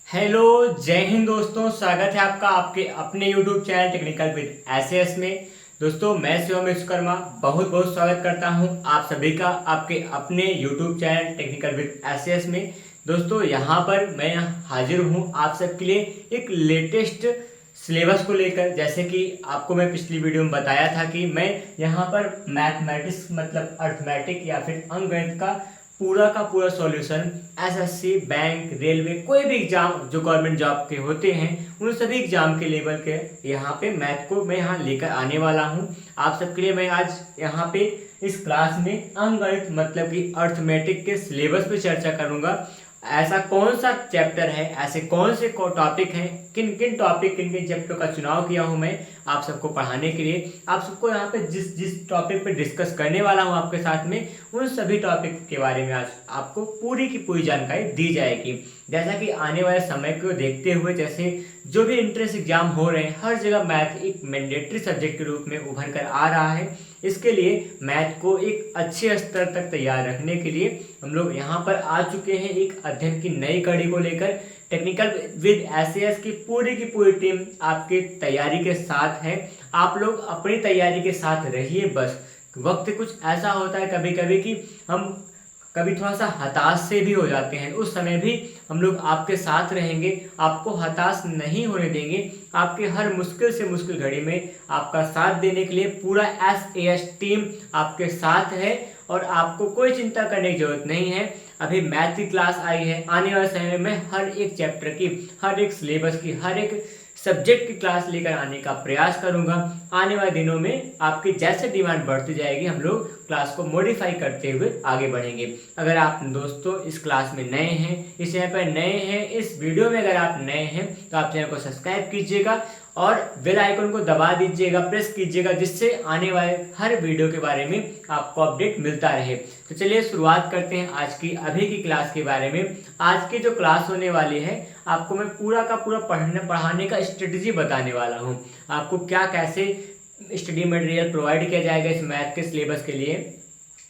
Hello, जय हिंद दोस्तों। स्वागत है आपका आपके अपने YouTube channel technical with SS में। दोस्तों, मैं शिवम विश्वकर्मा बहुत बहुत स्वागत करता हूं आप सभी का आपके अपने YouTube channel technical with SS में। दोस्तों, यहां पर मैं हाजिर हूं आप सबके लिए एक लेटेस्ट सिलेबस को लेकर। जैसे कि आपको मैं पिछली वीडियो में बताया था कि मैं यहाँ पर मैथमेटिक्स मतलब अर्थमेटिक या फिर अंकगणित का पूरा सॉल्यूशन एसएससी, बैंक, रेलवे, कोई भी एग्जाम जो गवर्नमेंट जॉब के होते हैं उन सभी एग्जाम के लेवल के यहाँ पे मैथ को मैं यहाँ लेकर आने वाला हूँ आप सबके लिए। मैं आज यहाँ पे इस क्लास में अंकगणित मतलब कि अर्थमेटिक के सिलेबस पे चर्चा करूँगा। ऐसा कौन सा चैप्टर है, ऐसे कौन से टॉपिक हैं, किन किन टॉपिक किन किन चैप्टर का चुनाव किया हूं मैं आप सबको पढ़ाने के लिए। आप सबको यहाँ पे जिस जिस टॉपिक पे डिस्कस करने वाला हूं आपके साथ में, उन सभी टॉपिक के बारे में आज आपको पूरी की पूरी जानकारी दी जाएगी। जैसा कि आने वाले समय को देखते हुए जैसे जो भी एंट्रेंस एग्जाम हो रहे हैं, हर जगह मैथ एक मैंडेटरी सब्जेक्ट के रूप में उभर कर आ रहा है। इसके लिए मैथ को एक अच्छे स्तर तक तैयार रखने के लिए हम लोग यहाँ पर आ चुके हैं एक अध्ययन की नई कड़ी को लेकर। टेक्निकल विद एसएस की पूरी टीम आपकी तैयारी के साथ है। आप लोग अपनी तैयारी के साथ रहिए बस। वक्त कुछ ऐसा होता है कभी कभी कि हम कभी थोड़ा सा हताश से भी हो जाते हैं, उस समय भी हम लोग आपके साथ रहेंगे, आपको हताश नहीं होने देंगे। आपके हर मुश्किल से मुश्किल घड़ी में आपका साथ देने के लिए पूरा एसएस टीम आपके साथ है और आपको कोई चिंता करने की जरूरत नहीं है। अभी मैथ की क्लास आई है, आने वाले समय में हर एक चैप्टर की, हर एक सिलेबस की, हर एक सब्जेक्ट की क्लास लेकर आने का प्रयास करूंगा। आने वाले दिनों में आपकी जैसे डिमांड बढ़ती जाएगी हम लोग क्लास को मॉडिफाई करते हुए आगे बढ़ेंगे। अगर आप दोस्तों इस क्लास में नए हैं, इस चैनल पर नए हैं, इस वीडियो में अगर आप नए हैं तो आप चैनल को सब्सक्राइब कीजिएगा और बेल आइकन को दबा दीजिएगा, प्रेस कीजिएगा, जिससे आने वाले हर वीडियो के बारे में आपको अपडेट मिलता रहे। तो चलिए शुरुआत करते हैं आज की अभी की क्लास के बारे में। आज की जो क्लास होने वाली है आपको मैं पूरा का पूरा पढ़ाने का स्ट्रेटजी बताने वाला हूँ। आपको क्या कैसे स्टडी मटेरियल प्रोवाइड किया जाएगा इस मैथ के सिलेबस के लिए,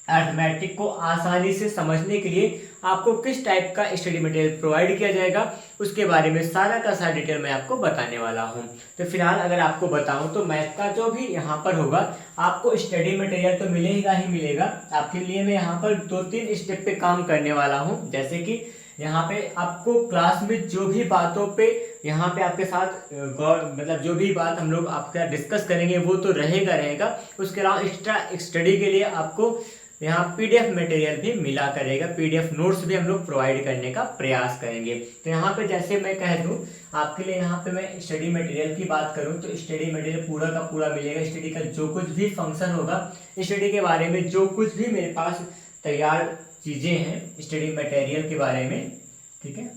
अर्थमेटिक को आसानी से समझने के लिए आपको किस टाइप का स्टडी मटेरियल प्रोवाइड किया जाएगा, उसके बारे में सारा का सारा डिटेल मैं आपको बताने वाला हूं। तो फिलहाल अगर आपको बताऊं तो मैथ का जो भी यहां पर होगा आपको स्टडी मटेरियल तो मिलेगा ही मिलेगा। आपके लिए मैं यहाँ पर 2-3 स्टेप पे काम करने वाला हूँ। जैसे कि यहाँ पे आपको क्लास में जो भी बातों पे यहाँ पे आपके साथ मतलब जो भी बात हम लोग आपके साथ डिस्कस करेंगे वो तो रहेगा। उसके अलावा एक्स्ट्रा स्टडी के लिए आपको यहाँ पीडीएफ मटेरियल भी मिला करेगा, पीडीएफ नोट्स भी हम लोग प्रोवाइड करने का प्रयास करेंगे। तो यहाँ पे जैसे मैं कह दूँ आपके लिए, यहाँ पे मैं स्टडी मटेरियल की बात करूँ तो स्टडी मटेरियल पूरा का पूरा मिलेगा। स्टडी का जो कुछ भी फंक्शन होगा, स्टडी के बारे में जो कुछ भी मेरे पास तैयार चीजें हैं स्टडी मटेरियल के बारे में, ठीक है,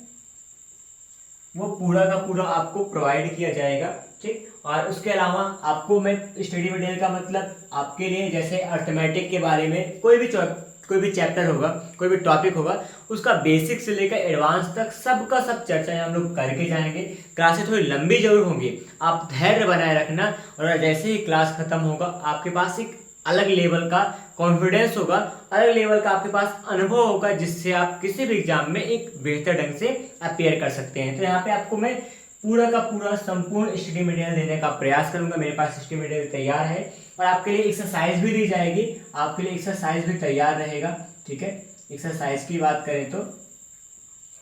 वो पूरा का पूरा आपको प्रोवाइड किया जाएगा। ठीक, और उसके अलावा आपको मैं स्टडी मटेरियल का मतलब आपके लिए जैसे अर्थमेटिक के बारे में कोई भी चैप्टर होगा, कोई भी टॉपिक होगा, उसका बेसिक से लेकर एडवांस तक सबका सब चर्चा हम लोग करके जाएंगे। क्लासेस थोड़ी लंबी जरूर होंगी, आप धैर्य बनाए रखना। और जैसे ही क्लास खत्म होगा आपके पास एक अलग लेवल का कॉन्फिडेंस होगा, अलग लेवल का आपके पास अनुभव होगा, जिससे आप किसी भी एग्जाम में एक बेहतर ढंग से अपियर कर सकते हैं। तो यहाँ पे आपको मैं पूरा का पूरा संपूर्ण स्टडी मटेरियल देने का प्रयास करूंगा। मेरे पास स्टडी मटेरियल तैयार है और आपके लिए एक्सरसाइज भी दी जाएगी, आपके लिए एक्सरसाइज भी तैयार रहेगा। ठीक है, एक्सरसाइज की बात करें तो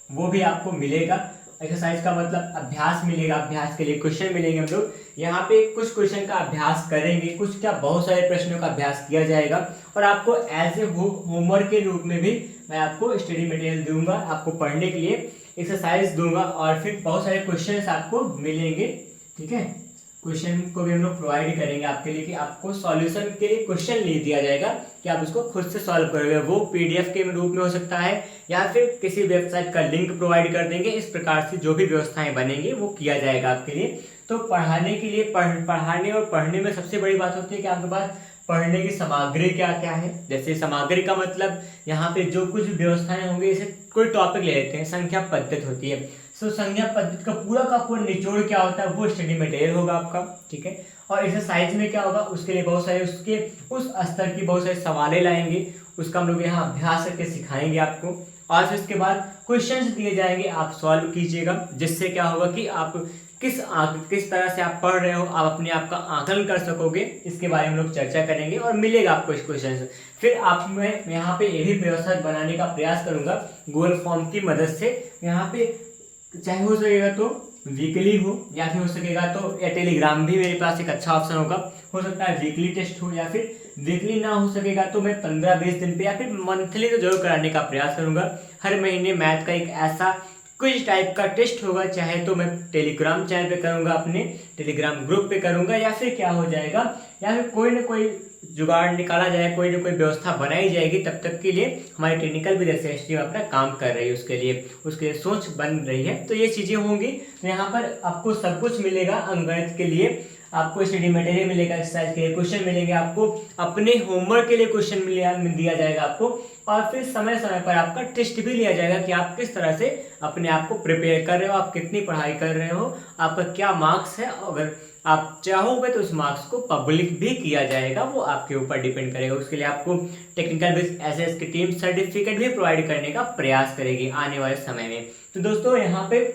वो भी आपको मिलेगा। एक्सरसाइज का मतलब अभ्यास मिलेगा, अभ्यास के लिए क्वेश्चन मिलेंगे। हम लोग यहाँ पे कुछ क्वेश्चन का अभ्यास करेंगे, कुछ क्या बहुत सारे प्रश्नों का अभ्यास किया जाएगा और आपको एज ए होमवर्क के रूप में भी मैं आपको स्टडी मटेरियल दूंगा, आपको पढ़ने के लिए एक्सरसाइज दूंगा और फिर बहुत सारे क्वेश्चंस आपको मिलेंगे। ठीक है, क्वेश्चन को भी हम लोग प्रोवाइड करेंगे आपके लिए कि आपको सॉल्यूशन के लिए क्वेश्चन ले दिया जाएगा कि आप उसको खुद से सॉल्व करोगे। वो पीडीएफ के रूप में हो सकता है या फिर किसी वेबसाइट का लिंक प्रोवाइड कर देंगे। इस प्रकार से जो भी व्यवस्थाएं बनेंगी वो किया जाएगा आपके लिए। तो पढ़ाने के लिए पढ़ाने और पढ़ने में सबसे बड़ी बात होती है कि आपके पास पढ़ने की सामग्री क्या क्या है। जैसे सामग्री का मतलब यहाँ पे जो कुछ व्यवस्थाएं होंगी, जैसे कोई टॉपिक ले लेते हैं, संख्या पद्धति होती है, तो संज्ञा पद्धति का पूरा निचोड़ क्या होता है वो स्टडी मटेरियल होगा आपका। ठीक है, और एक्सरसाइज में क्या होगा, उसके लिए बहुत सारे उसके उस स्तर की बहुत सारे सवालें लाएंगे, उसका हम लोग यहाँ अभ्यास करके सिखाएंगे आपको। और फिर इसके बाद क्वेश्चंस दिए जाएंगे, आप सॉल्व कीजिएगा, जिससे क्या होगा कि आप किस तरह से आप पढ़ रहे हो, आप अपने आप का आकलन कर सकोगे। इसके बारे में लोग चर्चा करेंगे और मिलेगा आपको इस क्वेश्चन। फिर आप मैं यहाँ पे ये भी व्यवस्था बनाने का प्रयास करूंगा गूगल फॉर्म की मदद से। यहाँ पे चाहे हो सकेगा तो वीकली हो, या फिर हो सकेगा तो टेलीग्राम भी मेरे पास एक अच्छा ऑप्शन होगा। हो सकता है वीकली टेस्ट हो, या फिर वीकली ना हो सकेगा तो मैं 15-20 दिन पे या फिर मंथली तो जरूर कराने का प्रयास करूंगा। हर महीने मैथ का एक ऐसा क्विज टाइप का टेस्ट होगा, चाहे तो मैं टेलीग्राम चैनल पे करूंगा, अपने टेलीग्राम ग्रुप पे करूंगा, या फिर क्या हो जाएगा, या फिर कोई ना कोई जुगाड़ निकाला जाए, कोई ना कोई व्यवस्था बनाई जाएगी। तब तक के लिए हमारी टेक्निकल भी एसएस टीम अपना काम कर रही है, उसके लिए सोच बन रही है। तो ये चीज़ें होंगी। तो यहाँ पर आपको सब कुछ मिलेगा अंकगणित के लिए, आपको स्टडी मटेरियल मिलेगा, एक्सरसाइज के क्वेश्चन मिलेंगे, आपको अपने होमवर्क के लिए क्वेश्चन दिया जाएगा आपको, और फिर समय समय पर आपका टेस्ट भी लिया जाएगा कि आप किस तरह से अपने आप को प्रिपेयर कर रहे हो, आप कितनी पढ़ाई कर रहे हो, आपका क्या मार्क्स है। अगर आप चाहोगे तो उस मार्क्स को पब्लिक भी किया जाएगा, वो आपके ऊपर डिपेंड करेगा। उसके लिए आपको टेक्निकल बेस एसएस की टीम सर्टिफिकेट भी प्रोवाइड करने का प्रयास करेगी आने वाले समय में। तो दोस्तों यहाँ पे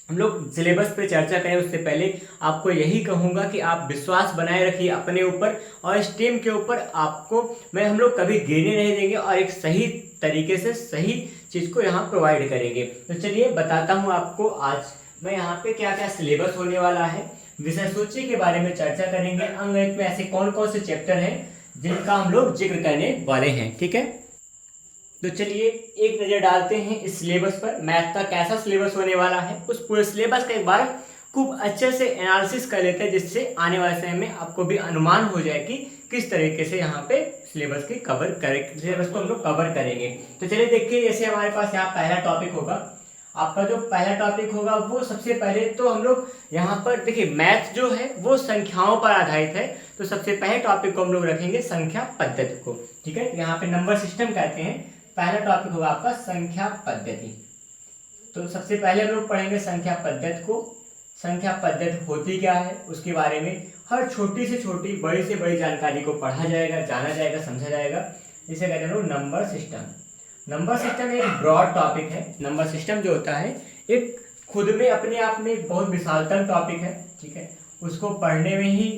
हम लोग सिलेबस पे चर्चा करें उससे पहले आपको यही कहूँगा कि आप विश्वास बनाए रखिए अपने ऊपर, और इस टीम के ऊपर आपको हम लोग कभी गिरने नहीं देंगे, और एक सही तरीके से सही चीज़ को यहाँ प्रोवाइड करेंगे। तो चलिए बताता हूँ आपको आज मैं यहाँ पे क्या क्या सिलेबस होने वाला है। विषय सूची के बारे में चर्चा करेंगे, अंकगणित में ऐसे कौन कौन से चैप्टर हैं जिनका हम लोग जिक्र करने वाले हैं, ठीक है। तो चलिए एक नज़र डालते हैं इस सिलेबस पर, मैथ का कैसा सिलेबस होने वाला है। उस पूरे सिलेबस का एक बार खूब अच्छे से एनालिसिस कर लेते हैं, जिससे आने वाले समय में आपको भी अनुमान हो जाए कि किस तरीके से यहाँ पे सिलेबस को हम लोग कवर करेंगे। तो चलिए देखिए, जैसे हमारे पास यहाँ पहला टॉपिक होगा, आपका जो पहला टॉपिक होगा वो सबसे पहले तो हम लोग यहाँ पर देखिए मैथ जो है वो संख्याओं पर आधारित है। तो सबसे पहले टॉपिक को हम लोग रखेंगे संख्या पद्धति को, ठीक है। यहाँ पे नंबर सिस्टम कहते हैं। पहला टॉपिक होगा आपका संख्या पद्धति। तो सबसे पहले हम लोग पढ़ेंगे संख्या पद्धति को। संख्या पद्धति होती क्या है उसके बारे में हर छोटी से छोटी बड़ी से बड़ी जानकारी को पढ़ा जाएगा, जाना जाएगा, समझा जाएगा। इसे कहते हैं लोग नंबर सिस्टम। नंबर सिस्टम एक ब्रॉड टॉपिक है। नंबर सिस्टम जो होता है एक खुद में अपने आप में एक बहुत विशालतम टॉपिक है, ठीक है। उसको पढ़ने में ही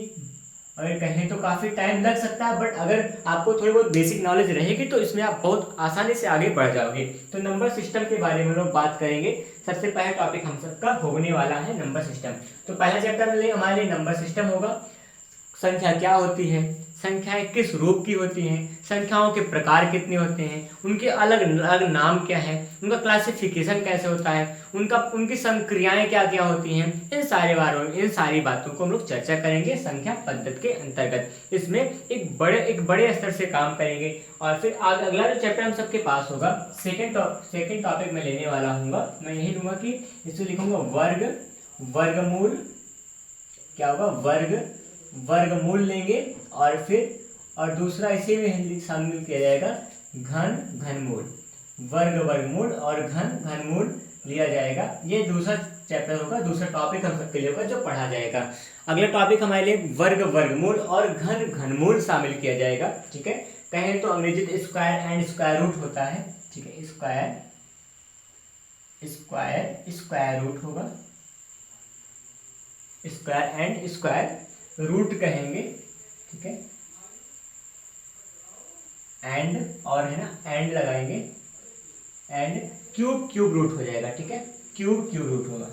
अगर कहें तो काफ़ी टाइम लग सकता है, बट अगर आपको थोड़ी बहुत बेसिक नॉलेज रहेगी तो इसमें आप बहुत आसानी से आगे बढ़ जाओगे। तो नंबर सिस्टम के बारे में लोग बात करेंगे। सबसे पहला टॉपिक हम सबका होने वाला है नंबर सिस्टम। तो पहला चैप्टर में हमारे लिए नंबर सिस्टम होगा। संख्या क्या होती है, संख्याएं किस रूप की होती हैं, संख्याओं के प्रकार कितने होते हैं, उनके अलग अलग नाम क्या है, उनका क्लासिफिकेशन कैसे होता है, उनकी संक्रियाएं क्या क्या होती हैं, इन सारी बातों को हम लोग चर्चा करेंगे संख्या पद्धति के अंतर्गत। इसमें एक बड़े स्तर से काम करेंगे। और फिर अगला जो चैप्टर हम सबके पास होगा सेकेंड टॉपिक में लेने वाला हूँ मैं यही लूँगा कि इसमें लिखूंगा वर्गमूल। क्या होगा, वर्गमूल लेंगे, और दूसरा इसी में शामिल किया जाएगा घनमूल। वर्गमूल और घनमूल लिया जाएगा। ये दूसरा चैप्टर होगा, दूसरा टॉपिक हम सबके लिए होगा जो पढ़ा जाएगा। अगला टॉपिक हमारे लिए वर्गमूल और घनमूल शामिल किया जाएगा, ठीक है। कहें तो अंग्रेजी में स्क्वायर एंड स्क्वायर रूट होता है, ठीक है। स्क्वायर रूट होगा, स्क्वायर एंड स्क्वायर रूट कहेंगे, ठीक है। एंड और है ना, एंड लगाएंगे, एंड क्यूब रूट हो जाएगा, ठीक है। क्यूब रूट होगा,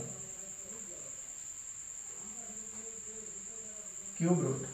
क्यूब रूट।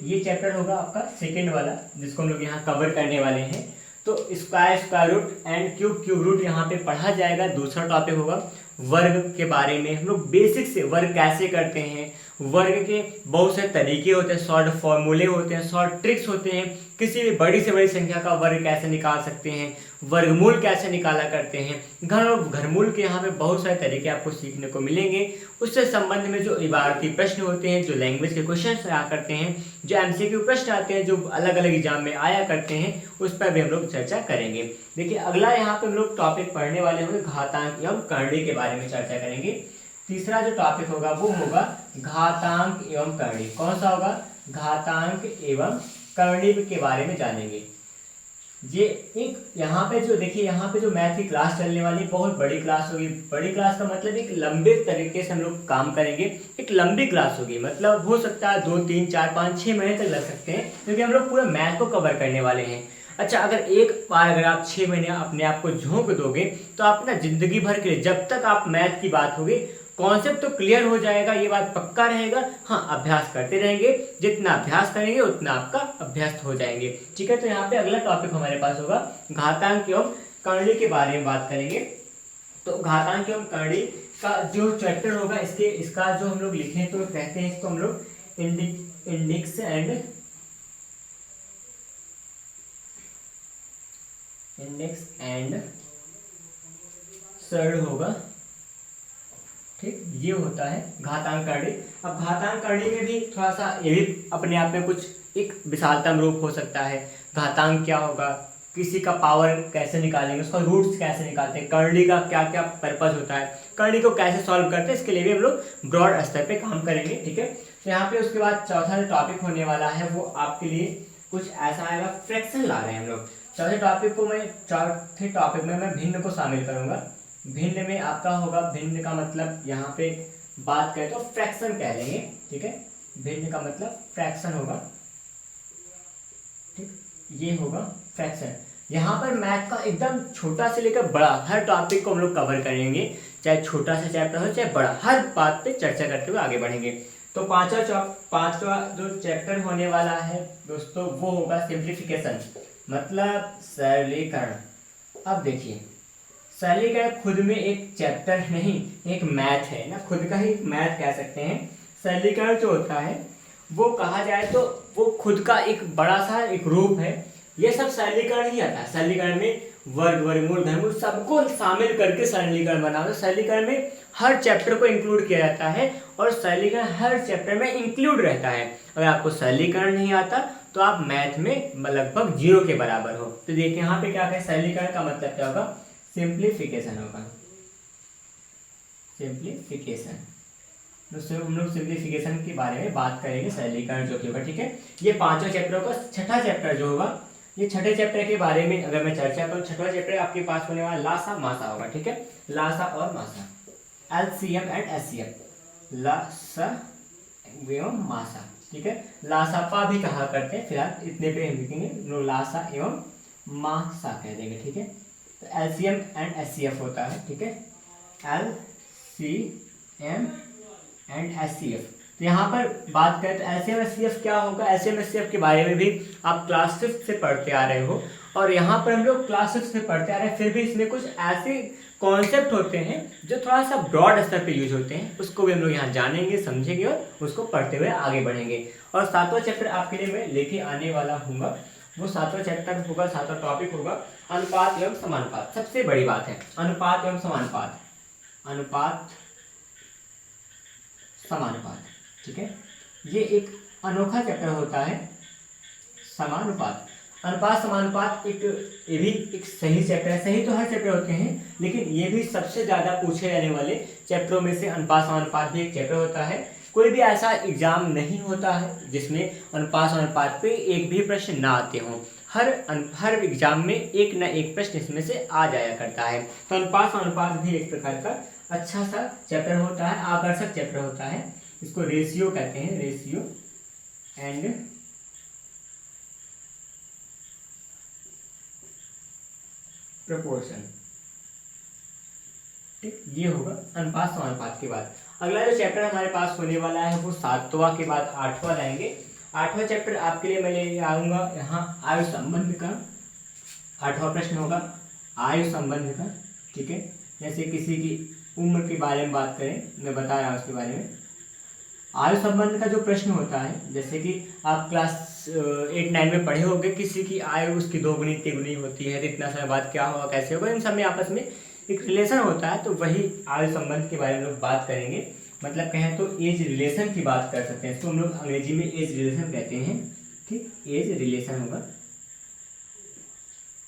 ये चैप्टर होगा आपका सेकेंड वाला, जिसको हम लोग यहाँ कवर करने वाले हैं। तो square root and cube root यहाँ पे पढ़ा जाएगा। दूसरा टॉपिक होगा वर्ग के बारे में। हम लोग बेसिक से वर्ग कैसे करते हैं, वर्ग के बहुत से तरीके होते हैं, शॉर्ट फॉर्मूले होते हैं, शॉर्ट ट्रिक्स होते हैं। किसी भी बड़ी से बड़ी संख्या का वर्ग कैसे निकाल सकते हैं, वर्गमूल कैसे निकाला करते हैं, घनमूल के यहाँ पे बहुत सारे तरीके आपको सीखने को मिलेंगे। उससे संबंध में जो इबारती प्रश्न होते हैं, जो लैंग्वेज के क्वेश्चन आया करते हैं, जो एमसीक्यू प्रश्न आते हैं, जो अलग अलग एग्जाम में आया करते हैं, उस पर भी हम लोग चर्चा करेंगे। देखिए अगला यहाँ पे हम लोग टॉपिक पढ़ने वाले होंगे घातांक एवं करणी के बारे में चर्चा करेंगे। तीसरा जो टॉपिक होगा वो होगा घातांक एवं करणी। कौन सा होगा, घातांक एवं करणी के बारे में जानेंगे। ये एक यहाँ पे जो देखिए, यहाँ पे जो मैथ की क्लास चलने वाली बहुत बड़ी क्लास होगी। बड़ी क्लास का मतलब एक लंबे तरीके से हम लोग काम करेंगे, एक लंबी क्लास होगी, मतलब हो सकता है 2 3 4 5 6 महीने तक लग सकते हैं, क्योंकि हम लोग पूरा मैथ को कवर करने वाले हैं। अच्छा, अगर एक बार अगर आप 6 महीने अपने आप को झोंक दोगे तो आप ना जिंदगी भर के लिए, जब तक आप मैथ की बात होगी, कॉन्सेप्ट तो क्लियर हो जाएगा, ये बात पक्का रहेगा। हाँ, अभ्यास करते रहेंगे, जितना अभ्यास करेंगे उतना आपका अभ्यस्त हो जाएंगे। ठीक है, तो यहाँ पे अगला टॉपिक हमारे पास होगा घातांक एवं करणी के बारे में बात करेंगे। तो घातांक एवं करणी का जो चैप्टर होगा, इसका जो हम लोग लिखें तो कहते हैं इसको हम लोग इंडेक्स एंड सरल होगा। ठीक, ये होता है घातांक करणी। अब घातांक करणी में भी थोड़ा सा ये भी अपने आप में कुछ एक विशालतम रूप हो सकता है। घातांक क्या होगा, किसी का पावर कैसे निकालेंगे, उसका रूट्स कैसे निकालते हैं, करणी का क्या क्या पर्पस होता है, करणी को कैसे सॉल्व करते हैं, इसके लिए भी हम लोग ब्रॉड स्तर पे काम करेंगे। ठीक है, तो यहाँ पे उसके बाद चौथा जो टॉपिक होने वाला है वो आपके लिए कुछ ऐसा आएगा, फ्रैक्शन ला रहे हैं हम लोग। चौथे टॉपिक में मैं भिन्न को शामिल करूंगा। भिन्न में आपका होगा, भिन्न का मतलब यहाँ पे बात करें तो फ्रैक्शन कह लेंगे। ठीक है, भिन्न का मतलब फ्रैक्शन होगा। ठीक, ये होगा फ्रैक्शन। यहाँ पर मैथ का एकदम छोटा से लेकर बड़ा हर टॉपिक को हम लोग कवर करेंगे, चाहे छोटा सा चैप्टर हो चाहे बड़ा, हर बात पे चर्चा करते हुए आगे बढ़ेंगे। तो पांचवा जो चैप्टर होने वाला है दोस्तों वो होगा सिंप्लीफिकेशन, मतलब सरलीकरण। अब देखिए, सरलीकरण खुद में एक चैप्टर नहीं, एक मैथ है ना, खुद का ही मैथ कह सकते हैं। सरलीकरण जो होता है वो कहा जाए तो वो खुद का एक बड़ा सा एक रूप है। ये सब सरलीकरण ही आता है। सरलीकरण में वर्ग, वर्गमूल, घनमूल सबको शामिल करके सरलीकरण बनाना। सरलीकरण में हर चैप्टर को इंक्लूड किया जाता है और सरलीकरण हर चैप्टर में इंक्लूड रहता है। अगर आपको सरलीकरण नहीं आता तो आप मैथ में लगभग 0 के बराबर हो। तो देखिए यहाँ पे क्या है, सरलीकरण का मतलब क्या होगा, सिंप्लीफिकेशन होगा। सिंप्लीफिकेशन, तो हम लोग सिंप्लीफिकेशन के बारे में बात करेंगे, सरलीकरण जो कि होगा। ठीक है, ये पांचों चैप्टरों का छठा चैप्टर जो होगा, ये छठे चैप्टर के बारे में अगर मैं चर्चा करूँ, छठा चैप्टर आपके पास होने वाला लासा मासा होगा। ठीक है, लासा और मासा, LCM एंड SCM, लासा एवं मासा। ठीक है, लासापा भी कहा करते हैं, फिलहाल इतने पे हम लिखेंगे, लासा एवं मासा कह देंगे। ठीक है, तो LCM एंड SCF होता है। ठीक है, LCM एंड SCF। तो यहाँ पर बात करें तो LCM SCF क्या होगा, LCM SCF के बारे में भी आप क्लास 5 से पढ़ते आ रहे हो, और यहाँ पर हम लोग क्लास 6 से पढ़ते आ रहे हैं। फिर भी इसमें कुछ ऐसे कॉन्सेप्ट होते हैं जो थोड़ा सा ब्रॉड स्तर पे यूज होते हैं, उसको भी हम लोग यहाँ जानेंगे, समझेंगे और उसको पढ़ते हुए आगे बढ़ेंगे। और 7वां चैप्टर आपके लिए मैं लेके आने वाला हूँ, वो 7वां चैप्टर होगा, 7वां टॉपिक होगा अनुपात एवं समानुपात। सबसे बड़ी बात है अनुपात एवं समानुपात, अनुपात समानुपात। ठीक है, ये एक अनोखा चैप्टर होता है, समानुपात। अनुपात समानुपात ये भी एक सही चैप्टर है। सही तो हर चैप्टर होते हैं, लेकिन ये भी सबसे ज़्यादा पूछे जाने वाले चैप्टरों में से अनुपात समानुपात भी एक चैप्टर होता है। कोई भी ऐसा एग्जाम नहीं होता है जिसमें अनुपात समानुपात पे एक भी प्रश्न ना आते हों। हर एग्जाम में एक ना एक प्रश्न इसमें से आ जाया करता है। तो अनुपात समानुपात भी एक प्रकार का अच्छा सा चैप्टर होता है, आकर्षक चैप्टर होता है। इसको रेशियो कहते हैं, रेशियो एंड प्रोपोर्शन। ठीक, ये होगा अनुपात समानुपात के बाद। अगला जो चैप्टर हमारे पास होने वाला है वो 7वां के बाद 8वां लाएंगे। 8वां चैप्टर आपके लिए मैं ले आऊंगा यहाँ आयु संबंध का। 8वां प्रश्न होगा आयु संबंध का। ठीक है, जैसे किसी की उम्र के बारे में बात करें, मैं बता रहा हूँ उसके बारे में। आयु संबंध का जो प्रश्न होता है, जैसे कि आप क्लास 8-9 में पढ़े होंगे, किसी की आयु उसकी 2 गुनी 3 गुनी होती है, तो इतना समय बाद क्या होगा, कैसे होगा, इन सब में आपस में एक रिलेशन होता है। तो वही आयु संबंध के बारे में लोग बात करेंगे। मतलब कहें तो एज रिलेशन की बात कर सकते हैं, इसको हम लोग अंग्रेजी में एज रिलेशन कहते हैं। ठीक, एज रिलेशन होगा,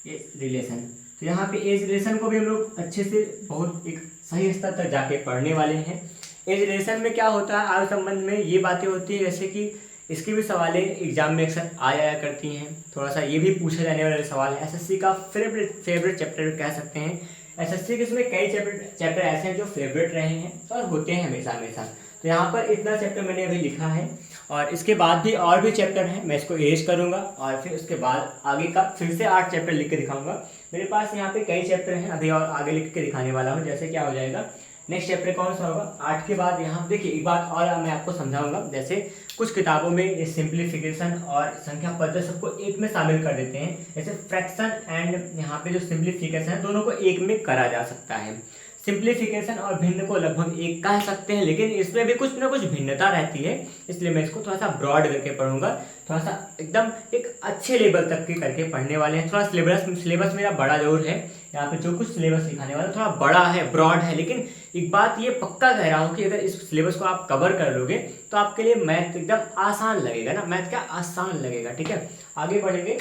एज रिलेशन। तो यहाँ पे एज रिलेशन को भी हम लोग अच्छे से बहुत एक सही स्तर तक जाके पढ़ने वाले हैं। एज रिलेशन में क्या होता है, आयु संबंध में ये बातें होती है जैसे कि इसके भी सवालें एग्जाम में अक्सर आ जाया करती हैं। थोड़ा सा ये भी पूछा जाने वाला सवाल है, एसएससी का फेवरेट चैप्टर कह सकते हैं। एसएससी के इसमें कई चैप्टर ऐसे हैं जो फेवरेट रहे हैं और होते हैं हमेशा हमेशा। तो यहाँ पर इतना चैप्टर मैंने अभी लिखा है और इसके बाद भी और भी चैप्टर हैं, मैं इसको इरेज करूँगा और फिर उसके बाद आगे का फिर से 8 चैप्टर लिख के दिखाऊंगा। मेरे पास यहाँ पे कई चैप्टर हैं, अभी और आगे लिख के दिखाने वाला हूँ। जैसे क्या हो जाएगा, नेक्स्ट चैप्टर कौन सा होगा 8 के बाद। यहाँ देखिए एक बात और मैं आपको समझाऊंगा, जैसे कुछ किताबों में ये सिंप्लीफिकेशन और संख्या पद्धति सबको एक में शामिल कर देते हैं, जैसे फ्रैक्शन एंड यहाँ पे जो सिंप्लीफिकेशन है दोनों को एक में करा जा सकता है। सिंप्लीफिकेशन और भिन्न को लगभग एक कह सकते हैं, लेकिन इसमें भी कुछ ना कुछ भिन्नता रहती है, इसलिए मैं इसको थोड़ा सा ब्रॉड करके पढ़ूंगा। थोड़ा सा एकदम एक अच्छे लेवल तक के करके पढ़ने वाले हैं। थोड़ा सिलेबस मेरा बड़ा जरूर है, यहाँ पे जो कुछ सिलेबस दिखाने वाला थोड़ा बड़ा है, ब्रॉड है, लेकिन एक बात ये पक्का कह रहा हूँ कि अगर इस सिलेबस को आप कवर कर लोगे तो आपके लिए मैथ एकदम आसान लगेगा ना, मैथ क्या आसान लगेगा। ठीक है, आगे बढ़ेंगे।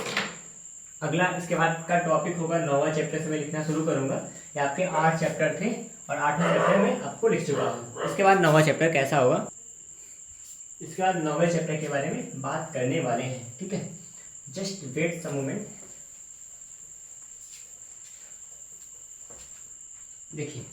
अगला इसके बाद का टॉपिक होगा 9वां चैप्टर से मैं लिखना शुरू करूंगा। ये आपके 8 चैप्टर थे और 8वें चैप्टर में आपको लिख चुका हूँ। इसके बाद 9वां चैप्टर कैसा होगा, इसके बाद 9वें चैप्टर के बारे में बात करने वाले हैं। ठीक है, जस्ट वेट सम मोमेंट। देखिए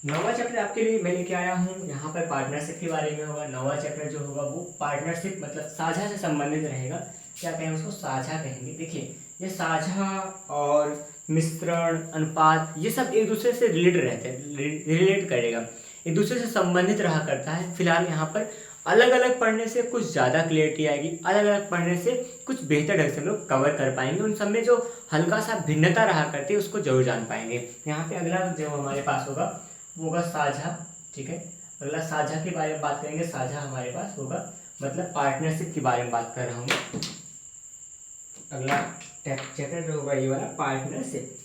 9वां चैप्टर आपके लिए मैं लेके आया हूँ, यहाँ पर पार्टनरशिप के बारे में होगा। 9वां चैप्टर जो होगा वो पार्टनरशिप मतलब साझा से संबंधित रहेगा। क्या कहेंगे उसको, साझा कहेंगे। देखिए ये साझा और मिश्रण, अनुपात, ये सब एक दूसरे से रिलेट करेगा, एक दूसरे से संबंधित रहा करता है। फिलहाल यहाँ पर अलग अलग पढ़ने से कुछ ज़्यादा क्लियरिटी आएगी, अलग अलग पढ़ने से कुछ बेहतर ढंग से हम लोग कवर कर पाएंगे। उन सब में जो हल्का सा भिन्नता रहा करती है उसको जरूर जान पाएंगे। यहाँ पे अगला जो हमारे पास होगा वो होगा साझा। ठीक है, अगला साझा के बारे में बात करेंगे। साझा हमारे पास होगा मतलब पार्टनरशिप के बारे में बात कर रहा हूँ। अगला चैप्टर जो होगा ये वाला पार्टनरशिप।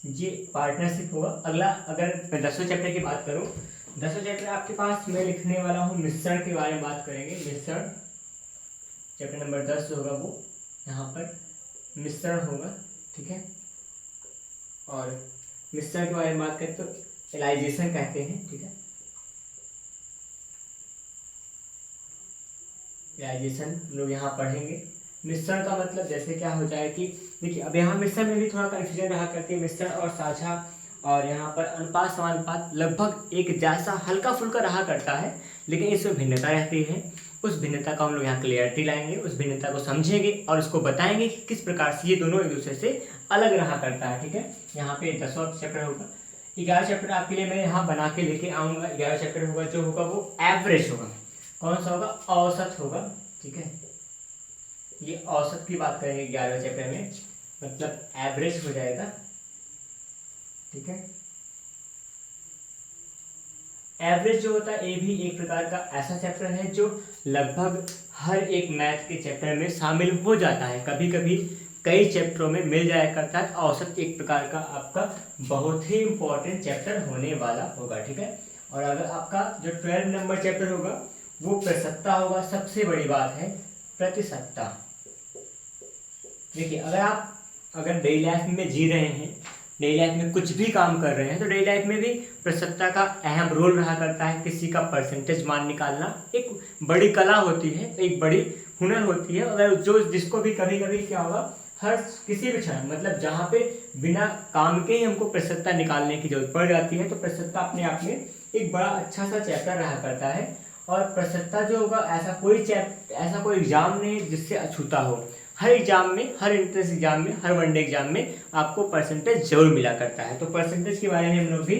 ये पार्टनरशिप होगा। अगला अगर मैं 10वें चैप्टर की बात करूं, 10वें चैप्टर आपके पास मैं लिखने वाला हूं मिश्रण के बारे में बात करेंगे। मिश्रण चैप्टर नंबर 10 जो होगा वो यहाँ पर मिश्रण होगा। ठीक है, और मिश्रण के बारे में बात करें तो एलाइजेशन कहते हैं। ठीक है, एलाइजेशन लोग यहाँ पढ़ेंगे। मिश्रण का मतलब जैसे क्या हो जाए कि देखिए अब यहाँ मिश्रण में भी थोड़ा कन्फ्यूजन रहा करती है, मिश्रण और साझा और यहाँ पर अनुपात समानुपात लगभग एक जैसा हल्का फुल्का रहा करता है, लेकिन इसमें भिन्नता रहती है। उस भिन्नता का हम लोग यहाँ क्लियरिटी लाएंगे, उस भिन्नता को समझेंगे और उसको बताएंगे कि किस प्रकार से ये दोनों एक दूसरे से अलग रहा करता है। ठीक है, यहाँ पे 10वां चैप्टर होगा। 11 चैप्टर आपके लिए मैं यहाँ बना के लेके आऊँगा। 11 चैप्टर होगा जो होगा वो एवरेज होगा। कौन सा होगा, औसत होगा। ठीक है, ये औसत की बात करेंगे 11वें चैप्टर में, मतलब एवरेज हो जाएगा। ठीक है, एवरेज जो होता है ये भी एक प्रकार का ऐसा चैप्टर है जो लगभग हर एक मैथ के चैप्टर में शामिल हो जाता है, कभी कभी कई चैप्टरों में मिल जाया करता है। औसत एक प्रकार का आपका बहुत ही इंपॉर्टेंट चैप्टर होने वाला होगा। ठीक है, और अगर आपका जो 12 नंबर चैप्टर होगा वो प्रतिशतता होगा। सबसे बड़ी बात है प्रतिशतता। देखिए अगर डेली लाइफ में जी रहे हैं, डेली लाइफ में कुछ भी काम कर रहे हैं, तो डेली लाइफ में भी प्रतिशतता का अहम रोल रहा करता है। किसी का परसेंटेज मान निकालना एक बड़ी कला होती है, एक बड़ी हुनर होती है। अगर जो जिसको भी कभी कभी क्या होगा, हर किसी भी क्षण मतलब जहाँ पे बिना काम के ही हमको प्रतिशतता निकालने की जरूरत पड़ जाती है, तो प्रतिशतता अपने आप में एक बड़ा अच्छा सा चैप्टर रहा करता है। और प्रतिशतता जो होगा ऐसा कोई एग्जाम नहीं जिससे अछूता हो। हर एग्जाम में, हर एंट्रेंस एग्जाम में, हर वनडे एग्जाम में आपको परसेंटेज जरूर मिला करता है। तो परसेंटेज के बारे में हम लोग भी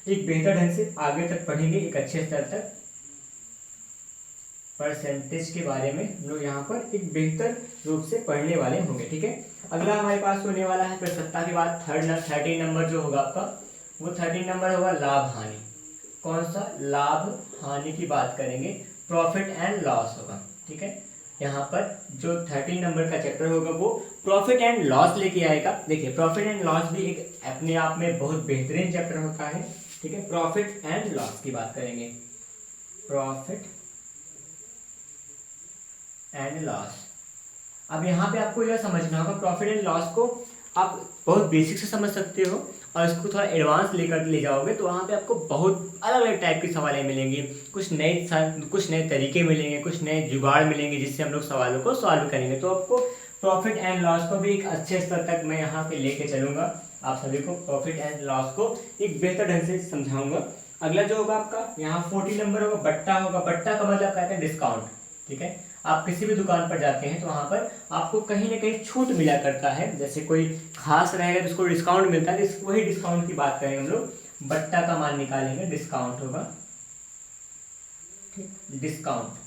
एक बेहतर ढंग से आगे तक पढ़ेंगे, एक अच्छे स्तर तक। परसेंटेज के बारे में हम लोग यहाँ पर एक बेहतर रूप से पढ़ने वाले होंगे। ठीक है, अगला हमारे पास होने वाला है प्रतिशतता के बाद 13 नंबर जो होगा आपका, वो 13 नंबर होगा लाभ हानि। कौन सा, लाभ हानि की बात करेंगे, प्रॉफिट एंड लॉस होगा। ठीक है, यहाँ पर जो 13 नंबर का चैप्टर होगा वो प्रॉफिट एंड लॉस लेके आएगा। देखिए प्रॉफिट एंड लॉस भी एक अपने आप में बहुत बेहतरीन चैप्टर होता है। ठीक है, प्रॉफिट एंड लॉस की बात करेंगे, प्रॉफिट एंड लॉस। अब यहाँ पे आपको यह समझना होगा, प्रॉफिट एंड लॉस को आप बहुत बेसिक से समझ सकते हो और इसको थोड़ा एडवांस लेकर ले जाओगे तो वहाँ पे आपको बहुत अलग अलग टाइप के सवालें मिलेंगी, कुछ नए तरीके मिलेंगे, कुछ नए जुगाड़ मिलेंगे जिससे हम लोग सवालों को सॉल्व करेंगे। तो आपको प्रॉफिट एंड लॉस को भी एक अच्छे स्तर तक मैं यहाँ पे लेके चलूँगा, आप सभी को प्रॉफिट एंड लॉस को एक बेहतर ढंग से समझाऊंगा। अगला जो होगा आपका यहाँ 40 नंबर होगा, बट्टा होगा। बट्टा का मतलब कहते हैं डिस्काउंट, ठीक है। आप किसी भी दुकान पर जाते हैं तो वहाँ पर आपको कहीं ना कहीं छूट मिला करता है, जैसे कोई खास रहेगा तो उसको डिस्काउंट मिलता है, वही डिस्काउंट की बात करेंगे हम लोग। बट्टा का मान निकालेंगे, डिस्काउंट होगा, डिस्काउंट।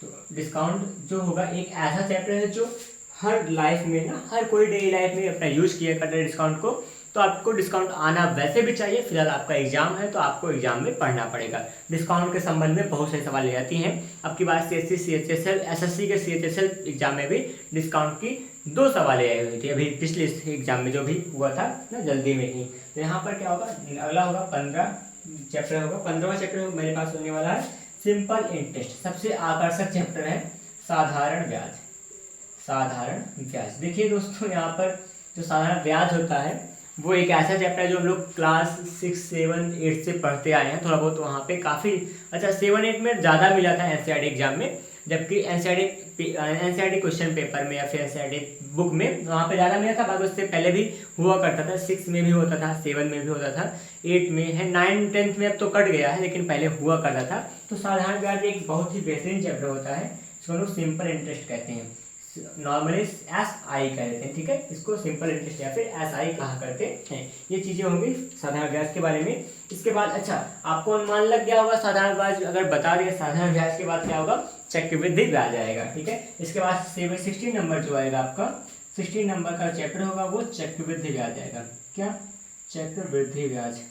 तो डिस्काउंट जो होगा एक ऐसा चैप्टर है जो हर लाइफ में ना, हर कोई डेली लाइफ में अपना यूज किया करता है डिस्काउंट को। तो आपको डिस्काउंट आना वैसे भी चाहिए, फिलहाल आपका एग्जाम है तो आपको एग्जाम में पढ़ना पड़ेगा। डिस्काउंट के संबंध में बहुत सारे सवाल ले जाती हैं। अब की बात CSC CHSL SSC के CHSL एग्जाम में भी डिस्काउंट की 2 सवालें आई हुई थी अभी पिछले एग्जाम में जो भी हुआ था ना, जल्दी में ही। तो यहाँ पर क्या होगा, अगला होगा 15 चैप्टर होगा, 15वां चैप्टर मेरे पास होने वाला है सिंपल इंटरेस्ट। सबसे आकर्षक चैप्टर है साधारण ब्याज। साधारण ब्याज, देखिए दोस्तों यहाँ पर जो साधारण ब्याज होता है वो एक ऐसा चैप्टर है जो हम लोग क्लास 6, 7, 8 से पढ़ते आए हैं। थोड़ा बहुत वहाँ पे काफ़ी अच्छा 7, 8 में ज़्यादा मिला था NCERT एग्जाम में, जबकि NCERT क्वेश्चन पेपर में या फिर NCERT बुक में वहाँ पे ज़्यादा मिला था। बाकी उससे पहले भी हुआ करता था, 6 में भी होता था, 7 में भी होता था, 8 में है, 9, 10 में अब तो कट गया है, लेकिन पहले हुआ करता था। तो साधारण ब्याज एक बहुत ही बेहतरीन चैप्टर होता है, इसको हम लोग सिंपल इंटरेस्ट कहते हैं, नॉर्मली SI कहते हैं, ठीक है। इसको सिंपल इंटरेस्ट या फिर SI कहा करते हैं। ये चीजें होंगी साधारण ब्याज के बारे में। इसके बाद अच्छा आपको अनुमान लग गया होगा साधारण ब्याज अगर बता दिया, साधारण ब्याज के बाद क्या होगा, चक्रवृद्धि ब्याज आएगा, ठीक है। इसके बाद 16 नंबर जो आएगा आपका, 16 नंबर का चैप्टर होगा वो चक्रवृद्धि ब्याज आएगा। क्या, चक्रवृद्धि ब्याज।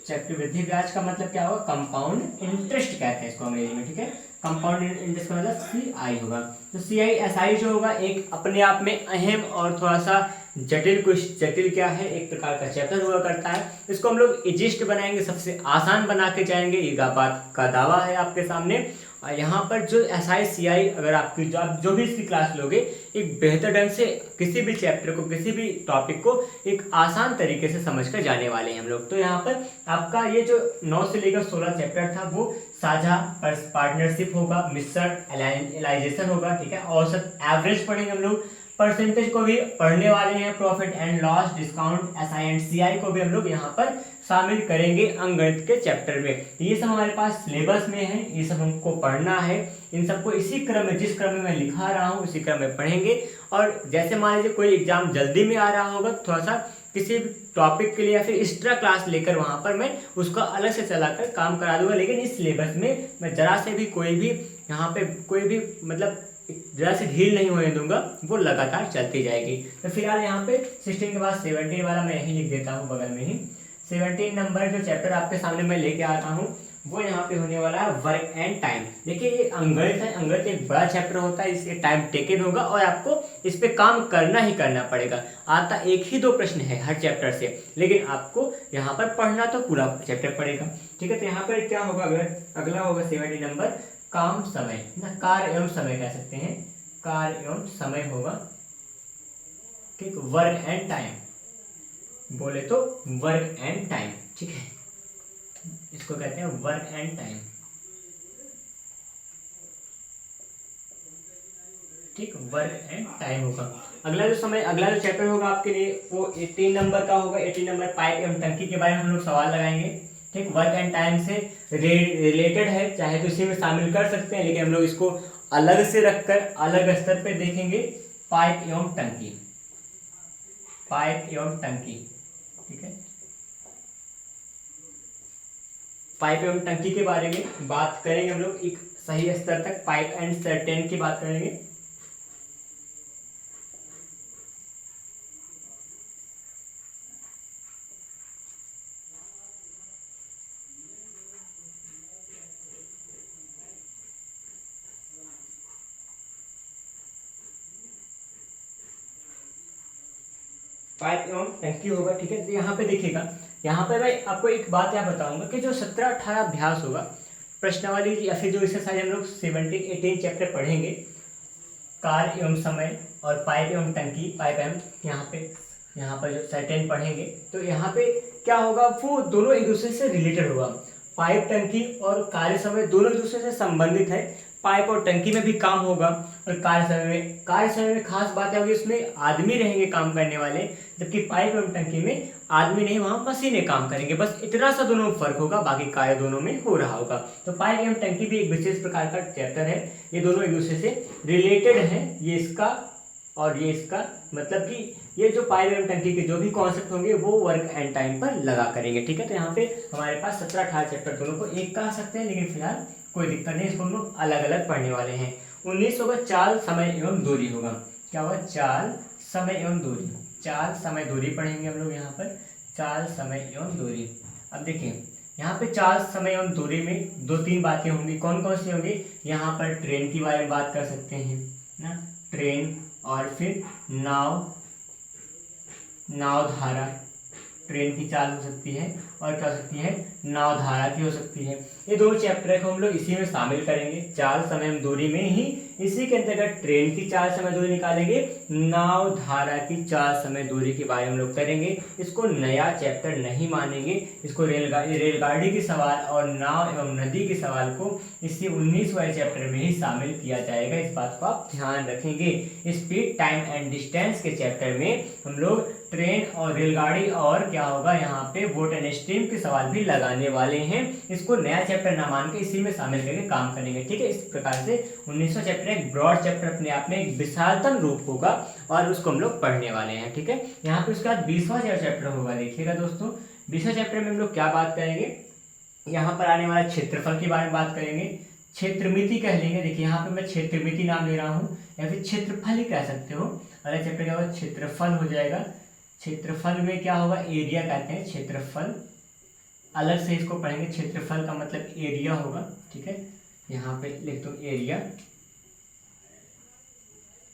चक्रवृद्धि ब्याज का मतलब क्या होगा, कंपाउंड इंटरेस्ट कहते हैं इसको अंग्रेजी में, ठीक है। कंपाउंड इंटरेस्ट का मतलब CI होगा। तो CI SI जो होगा एक अपने आप में अहम और थोड़ा सा जटिल, कुछ जटिल क्या है, एक प्रकार का चैप्टर हुआ करता है। इसको हम लोग इजिस्ट बनाएंगे, सबसे आसान बना के जाएंगे, ये बात का दावा है आपके सामने। और यहाँ पर जो SI CI अगर आपकी जो भी इसकी क्लास लोगे, एक बेहतर ढंग से किसी भी चैप्टर को, किसी भी टॉपिक को एक आसान तरीके से समझ कर जाने वाले हैं हम लोग। तो यहाँ पर आपका ये जो 9 से लेकर 16 चैप्टर था वो साझा पार्टनरशिप होगा, मिश्रण एलाइजेशन होगा, ठीक है। औसत एवरेज पढ़ेंगे हम लोग, परसेंटेज को भी पढ़ने वाले हैं, profit and loss, discount, SI and CI को भी हम लोग यहाँ पर शामिल करेंगे अंकगणित के चैप्टर में। ये सब हमारे पास सिलेबस में है, ये सब हमको पढ़ना है। इन सबको इसी क्रम में, जिस क्रम में मैं लिखा रहा हूँ उसी क्रम में पढ़ेंगे। और जैसे मान लीजिए कोई एग्जाम जल्दी में आ रहा होगा, थोड़ा सा किसी टॉपिक के लिए या फिर एक्स्ट्रा क्लास लेकर वहाँ पर मैं उसका अलग से चलाकर काम करा दूंगा, लेकिन इस सिलेबस में मैं जरा से भी कोई भी यहाँ पे कोई भी मतलब जरा से ढील नहीं होने दूंगा, वो लगातार चलती जाएगी। तो फिलहाल यहाँ पे 16 के बाद 17 वाला मैं यही लिख देता हूँ बगल में ही। 17 नंबर जो चैप्टर आपके सामने मैं लेके आ रहा हूँ वो यहाँ पे होने वाला है वर्क एंड टाइम। देखिए ये अंकगणित है, अंकगणित एक बड़ा चैप्टर होता है, इसके टाइम टेकन होगा और आपको इस पे काम करना ही करना पड़ेगा। आता 1 ही 2 प्रश्न है हर चैप्टर से, लेकिन आपको यहाँ पर पढ़ना तो पूरा चैप्टर पड़ेगा, ठीक है। तो यहाँ पर क्या होगा, अगर अगला होगा 17 नंबर काम समय ना, कार्य एवं समय कह सकते हैं, कार्य एवं समय होगा, ठीक। वर्क एंड टाइम बोले तो वर्क एंड टाइम, ठीक है, इसको कहते हैं वर्क एंड टाइम, ठीक। वर्क एंड टाइम होगा। अगला जो चैप्टर होगा आपके लिए वो 18 नंबर का होगा। 18 नंबर पाइप एवं टंकी के बारे में हम लोग सवाल लगाएंगे, ठीक। वर्क एंड टाइम से रिलेटेड है, चाहे तो इसी में शामिल कर सकते हैं, लेकिन हम लोग इसको अलग से रखकर अलग स्तर पे देखेंगे। पाइप एवं टंकी, पाइप एवं टंकी, ठीक है। पाइप एवं टंकी के बारे में बात करेंगे हम लोग एक सही स्तर तक, पाइप एंड सर्टेन की बात करेंगे। पाइप एवं टंकी होगा, ठीक है। तो यहाँ पे देखिएगा, यहाँ पे मैं आपको एक बात यहाँ बताऊंगा कि जो 17-18 अभ्यास होगा, प्रश्नावली या फिर जो एक्सरसाइज हम लोग 17-18 चैप्टर पढ़ेंगे, काल एवं समय और पाइप एवं टंकी, पाइप एवं यहाँ पर जो सर्टेन पढ़ेंगे, तो यहाँ पे क्या होगा, वो दोनों एक दूसरे से रिलेटेड होगा। पाइप टंकी और कार्य समय दोनों एक दूसरे से संबंधित है। पाइप और टंकी में भी काम होगा और कार्य समय में खास बात है इसमें आदमी रहेंगे काम करने वाले, जबकि पाइप एवं टंकी में आदमी नहीं, वहां मशीनें काम करेंगे। बस इतना सा दोनों में फर्क होगा, बाकी कार्य दोनों में हो रहा होगा। तो पाइप एवं टंकी भी एक विशेष प्रकार का चैप्टर है, ये दोनों एक दूसरे से रिलेटेड है। ये इसका और ये इसका, मतलब कि ये जो पाइप एवं टंकी के जो भी कॉन्सेप्ट होंगे वो वर्क एंड टाइम पर लगा करेंगे, ठीक है। तो यहाँ पे हमारे पास 17-18 चैप्टर दोनों को एक कह सकते हैं, लेकिन फिलहाल कोई दिक्कत नहीं, इसको हम लोग अलग अलग पढ़ने वाले हैं। 19 होगा चाल, समय एवं दूरी होगा। क्या होगा, चाल, समय एवं दूरी। चाल, समय, दूरी पढ़ेंगे हम लोग यहाँ पर, चाल, समय एवं दूरी। अब देखिए यहाँ पे चाल, समय एवं दूरी में 2-3 बातें होंगी। कौन कौन सी होंगी, यहाँ पर ट्रेन के बारे में बात कर सकते हैं ना, ट्रेन, और फिर नाव धारा, ट्रेन की चाल हो सकती है, और क्या हो सकती है, नाव धारा की हो सकती है। ये दो चैप्टर को हम लोग इसी में शामिल करेंगे, चाल, समय एवं दूरी में ही। इसी के अंतर्गत ट्रेन की चाल, समय, दूरी निकालेंगे, नाव धारा की चाल, समय, दूरी के बारे में हम लोग करेंगे। इसको नया चैप्टर नहीं मानेंगे, इसको रेलगाड़ी के सवाल और नाव एवं नदी के सवाल को इसी 19वें चैप्टर में ही शामिल किया जाएगा। इस बात को आप ध्यान रखेंगे। स्पीड, टाइम एंड डिस्टेंस के चैप्टर में हम लोग ट्रेन और रेलगाड़ी और क्या होगा यहाँ पे बोट एंड स्टीम के सवाल भी लगाने वाले हैं। इसको नया चैप्टर ना मान के इसी में शामिल करके काम करेंगे, ठीक है। इस प्रकार से 19वां चैप्टर एक ब्रॉड चैप्टर अपने आप में एक विशालतम रूप होगा और उसको हम लोग पढ़ने वाले हैं, ठीक है। यहाँ पे उसके बाद 20वां चैप्टर होगा। देखिएगा दोस्तों, 20वां चैप्टर में हम लोग क्या बात करेंगे, यहाँ पर आने वाला क्षेत्रफल के बारे में बात करेंगे, क्षेत्रमिति कह लेंगे। देखिए यहाँ पे मैं क्षेत्रमिति नाम ले रहा हूँ, या फिर क्षेत्रफल ही कह सकते हो। अगला चैप्टर क्या होगा, क्षेत्रफल हो जाएगा। क्षेत्रफल में क्या होगा, एरिया कहते हैं, क्षेत्रफल अलग से इसको पढ़ेंगे। क्षेत्रफल का मतलब एरिया होगा, ठीक है। यहाँ पे लिख दो एरिया,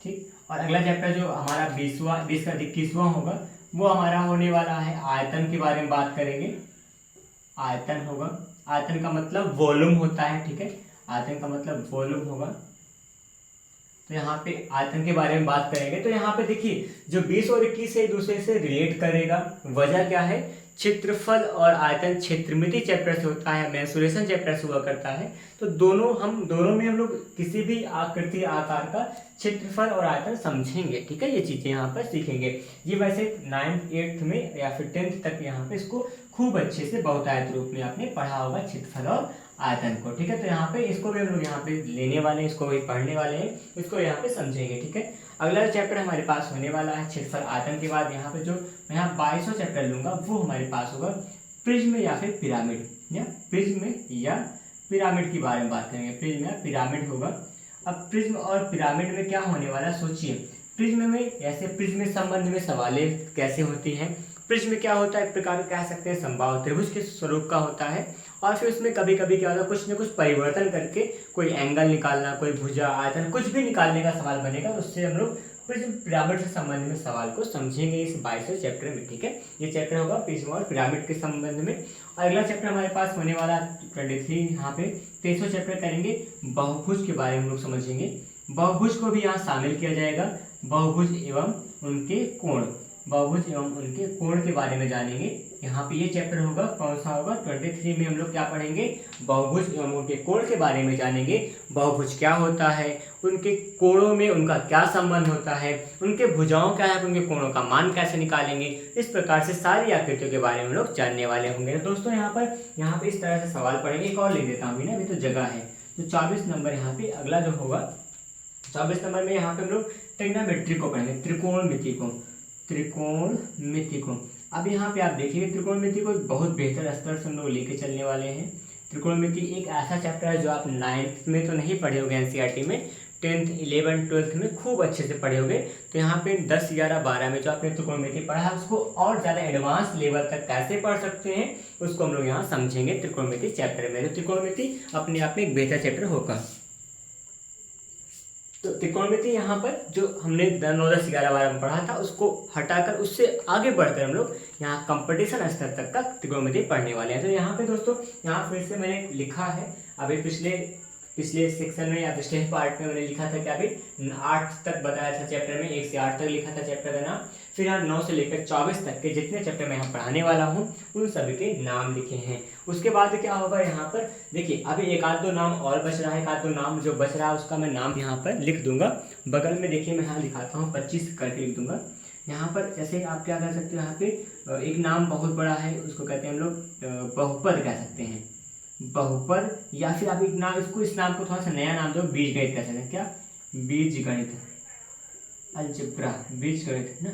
ठीक। और अगला चैप्टर जो हमारा 20 का 21वां होगा, वो हमारा होने वाला है आयतन के बारे में बात करेंगे। आयतन होगा, आयतन का मतलब वॉल्यूम होता है, ठीक है। आयतन का मतलब वॉल्यूम होगा, तो यहाँ पे आयतन के बारे में बात करेंगे। तो यहाँ पे देखिए जो 20 और 21 एक दूसरे से रिलेट करेगा। वजह क्या है, क्षेत्रफल और आयतन क्षेत्रमिति चैप्टर से होता है, मेंसुरेशन चैप्टर से हुआ करता है। तो दोनों में हम लोग किसी भी आकृति आकार का क्षेत्रफल और आयतन समझेंगे, ठीक है। ये चीजें यहाँ पर सीखेंगे। ये वैसे 9th 8th में या फिर 10th तक यहाँ पे इसको खूब अच्छे से बहुतायत रूप में आपने पढ़ा होगा, क्षेत्रफल और आयतन को, ठीक है। तो यहाँ पे इसको भी हम लोग यहाँ पे लेने वाले हैं, इसको भी पढ़ने वाले हैं, इसको यहाँ पे समझेंगे, ठीक है। अगला चैप्टर हमारे पास होने वाला है क्षेत्रफल आयतन के बाद यहाँ पे जो मैं यहाँ 22वां चैप्टर लूंगा वो हमारे पास होगा प्रिज्म या फिर पिरामिड, या प्रिज्म या पिरामिड के बारे में बात करेंगे। प्रिज्म या पिरामिड होगा। अब प्रिज्म और पिरामिड में क्या होने वाला, सोचिए। प्रिज्म में ऐसे प्रिज्म के संबंध में सवालें कैसे होती हैं। प्रिज्म क्या होता है, एक प्रकार कह सकते हैं समबाहु त्रिभुज के स्वरूप का होता है, और फिर उसमें कभी कभी क्या होता है, कुछ न कुछ परिवर्तन करके कोई एंगल निकालना, कोई भुजा, आयतन, कुछ भी निकालने का सवाल बनेगा। उससे हम लोग प्रिज्म पिरामिड से संबंध में सवाल को समझेंगे इस 22वें चैप्टर में, ठीक है। ये चैप्टर होगा प्रिज्म और पिरामिड के संबंध में। और अगला चैप्टर हमारे पास होने वाला 23, यहाँ पे 23वां चैप्टर करेंगे, बहुभुज के बारे में हम लोग समझेंगे। बहुभुज को भी यहाँ शामिल किया जाएगा, बहुभुज एवं उनके कोण, बहुभुज एवं उनके कोण के बारे में जानेंगे। यहाँ पे ये चैप्टर होगा, कौन सा होगा, 23 में हम लोग क्या पढ़ेंगे, बहुभुज एवं उनके कोण के बारे में जानेंगे। बहुभुज क्या होता है, उनके कोणों में उनका क्या संबंध होता है, उनके भुजाओं क्या है, उनके कोणों का मान कैसे निकालेंगे। इस प्रकार से सारी आकृतियों के बारे में हम लोग जानने वाले होंगे। तो दोस्तों यहाँ पे इस तरह से सवाल पढ़ेंगे। एक और लिख देता हूँ ना, अभी तो जगह है। तो 24 नंबर यहाँ पे अगला जो होगा, 24 नंबर में यहाँ पे हम लोग ट्रिग्नोमेट्री को पढ़ेंगे, त्रिकोणमिति को, त्रिकोणमिति को। अब यहाँ पे आप देखिए त्रिकोणमिति को बहुत बेहतर स्तर से हम लोग लेके चलने वाले हैं। त्रिकोणमिति एक ऐसा चैप्टर है जो आप 9th में तो नहीं पढ़े होंगे एनसीईआरटी में, 10th 11th 12th में खूब अच्छे से पढ़े होंगे। तो यहाँ पे 10 11 12 में जो आपने त्रिकोणमिति पढ़ा है उसको और ज़्यादा एडवांस लेवल तक कैसे पढ़ सकते हैं उसको हम लोग यहाँ समझेंगे त्रिकोणमिति चैप्टर में। तो त्रिकोणमिति अपने आप में एक बेहतर चैप्टर होगा। तो त्रिकोणमिति यहाँ पर जो हमने 9, 10, 11, 12 में पढ़ा था उसको हटाकर उससे आगे बढ़कर हम लोग यहाँ कंपटीशन स्तर तक का त्रिकोणमिति पढ़ने वाले हैं। तो यहाँ पे दोस्तों यहाँ फिर से मैंने लिखा है, अभी पिछले सेक्शन में या पिछले पार्ट में मैंने लिखा था कि अभी 8 तक बताया था चैप्टर में, 1 से 8 तक लिखा था चैप्टर का नाम। फिर यहाँ 9 से लेकर 24 तक के जितने चैप्टर मैं यहाँ पढ़ाने वाला हूँ उन सभी के नाम लिखे हैं। उसके बाद क्या होगा यहाँ पर देखिए, अभी एक आध दो नाम और बच रहा है, एक आध दो नाम जो बच रहा है उसका मैं नाम यहाँ पर लिख दूंगा। बगल में देखिए मैं यहाँ लिखाता हूँ 25 करके लिख दूंगा। यहाँ पर जैसे आप क्या कर सकते हो, यहाँ पे एक नाम बहुत बड़ा है, उसको कहते हैं हम लोग बहुपद कह सकते हैं, बहुपद। या फिर आप एक नाम इस नाम को थोड़ा सा नया नाम दो, बीजगणित कह सकते हैं। क्या? बीजगणित, अलजेब्रा, बीजगणित ना,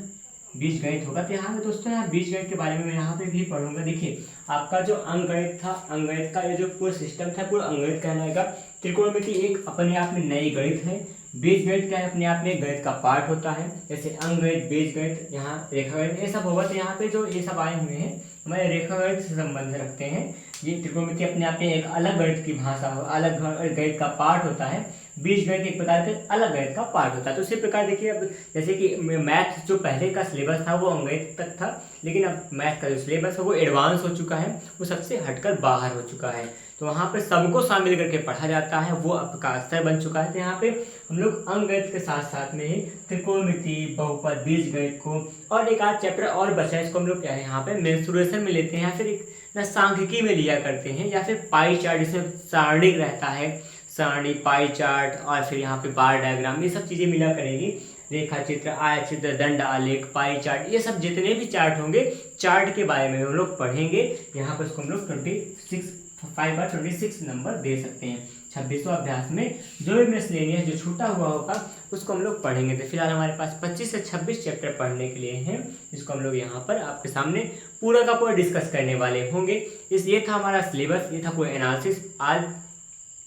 बीजगणित होगा। तो यहाँ पे दोस्तों यहाँ बीजगणित के बारे में मैं यहाँ पे भी पढ़ूंगा। देखिए आपका जो अंकगणित था, अंकगणित का ये जो पूरा सिस्टम था पूरा अंकगणित कहलाएगा। त्रिकोणमिति एक अपने आप में नई गणित है। बीजगणित क्या है, अपने आप में गणित का पार्ट होता है। जैसे अंकगणित, बीजगणित, यहाँ रेखागणित, ये सब होगा। तो यहाँ पे जो ये सब आए हुए हैं हमारे रेखागणित से संबंध रखते हैं। ये त्रिकोणमिति अपने आप में एक अलग गणित की भाषा हो, अलग गणित का पार्ट होता है। बीजगणित एक प्रकार के अलग गणित का पार्ट होता है। तो इसी प्रकार देखिए, अब जैसे कि मैथ जो पहले का सिलेबस था वो अंकगणित तक था, लेकिन अब मैथ का जो सिलेबस है वो एडवांस हो चुका है, वो सबसे हटकर बाहर हो चुका है। तो वहाँ पे सबको शामिल करके पढ़ा जाता है, वो आपका स्तर बन चुका है। तो यहाँ पे हम लोग अंकगणित के साथ साथ में ही त्रिकोणमिति, बहुपद, बीजगणित को और एक आध चैप्टर और बचा है, इसको हम लोग क्या है यहाँ पे मेंसुरेशन में लेते हैं, या फिर एक सांख्यिकी में लिया करते हैं, या फिर पाई चार्ट जिसमें सारणी रहता है, सारणी, पाई चार्ट, और फिर यहाँ पे बार डायग्राम, ये सब चीज़ें मिला करेंगी। रेखा चित्र, आयत चित्र, दंड आलेख, पाई चार्ट, ये सब जितने भी चार्ट होंगे, चार्ट के बारे में हम लोग पढ़ेंगे। यहाँ पर इसको हम लोग 5/26 नंबर दे सकते हैं। 26वां अभ्यास में जो भी मिसलेनियस जो छूटा हुआ होगा उसको हम लोग पढ़ेंगे। तो फिलहाल हमारे पास 25 से 26 चैप्टर पढ़ने के लिए हैं, जिसको हम लोग यहाँ पर आपके सामने पूरा का पूरा डिस्कस करने वाले होंगे। ये था हमारा सिलेबस, ये था कोई एनालिसिस।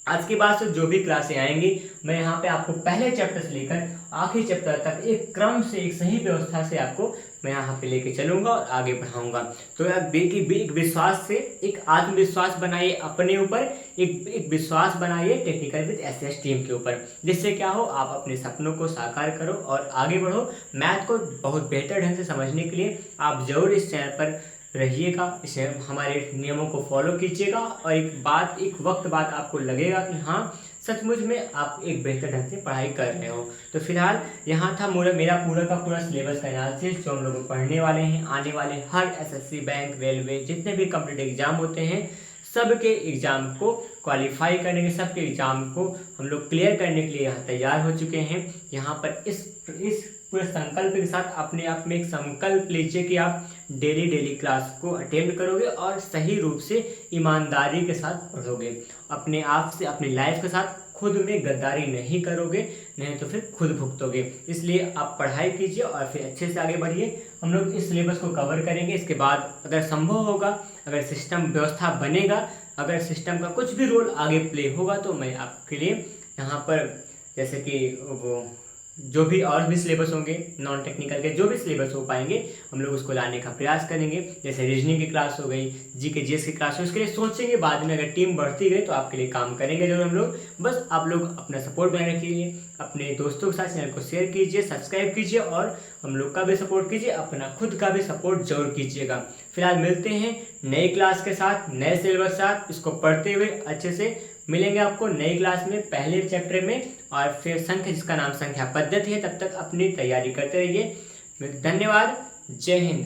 आज के बाद से जो भी क्लासें आएंगी मैं यहाँ पे आपको पहले चैप्टर से लेकर आखिरी चैप्टर तक एक क्रम से, एक सही व्यवस्था से आपको मैं यहाँ पे लेके चलूंगा और आगे बढ़ाऊंगा। तो एक विश्वास से, एक आत्मविश्वास बनाइए अपने ऊपर, एक विश्वास बनाइए टेक्निकल विद एसएस टीम के ऊपर, जिससे क्या हो आप अपने सपनों को साकार करो और आगे बढ़ो। मैथ को बहुत बेहतर ढंग से समझने के लिए आप जरूर इस चैनल पर रहिएगा, इसे हमारे नियमों को फॉलो कीजिएगा, और एक वक्त बाद आपको लगेगा कि हाँ सचमुच में आप एक बेहतर ढंग से पढ़ाई कर रहे हो। तो फिलहाल यहाँ था मेरा पूरा का पूरा सिलेबस का एनालिसिस जो हम लोग पढ़ने वाले हैं। आने वाले हर एसएससी, बैंक, रेलवे, जितने भी कॉम्पिटिटिव एग्जाम होते हैं सबके एग्जाम को क्वालिफाई करने के, सबके एग्जाम को हम लोग क्लियर करने के लिए यहाँ तैयार हो चुके हैं। यहाँ पर इस पूरे संकल्प के साथ अपने आप में एक संकल्प लीजिए कि आप डेली क्लास को अटेंड करोगे और सही रूप से ईमानदारी के साथ पढ़ोगे, अपने आप से, अपनी लाइफ के साथ खुद में गद्दारी नहीं करोगे, नहीं तो फिर खुद भुगतोगे। इसलिए आप पढ़ाई कीजिए और फिर अच्छे से आगे बढ़िए। हम लोग इस सिलेबस को कवर करेंगे। इसके बाद अगर संभव होगा, अगर सिस्टम व्यवस्था बनेगा, अगर सिस्टम का कुछ भी रोल आगे प्ले होगा तो मैं आपके लिए यहाँ पर जैसे कि वो जो भी और भी सिलेबस होंगे, नॉन टेक्निकल के जो भी सिलेबस हो पाएंगे हम लोग उसको लाने का प्रयास करेंगे। जैसे रीजनिंग की क्लास हो गई, जीके जीएस की क्लास हो, उसके लिए सोचेंगे बाद में, अगर टीम बढ़ती गई तो आपके लिए काम करेंगे जरूर हम लोग। बस आप लोग अपना सपोर्ट बनाए रखिए, अपने दोस्तों के साथ चैनल को शेयर कीजिए, सब्सक्राइब कीजिए और हम लोग का भी सपोर्ट कीजिए, अपना खुद का भी सपोर्ट जरूर कीजिएगा। फिलहाल मिलते हैं नई क्लास के साथ, नए सिलेबस के साथ, इसको पढ़ते हुए अच्छे से मिलेंगे आपको नई क्लास में, पहले चैप्टर में, और फिर संख्या जिसका नाम संख्या पद्धति है। तब तक अपनी तैयारी करते रहिए। धन्यवाद, जय हिंद।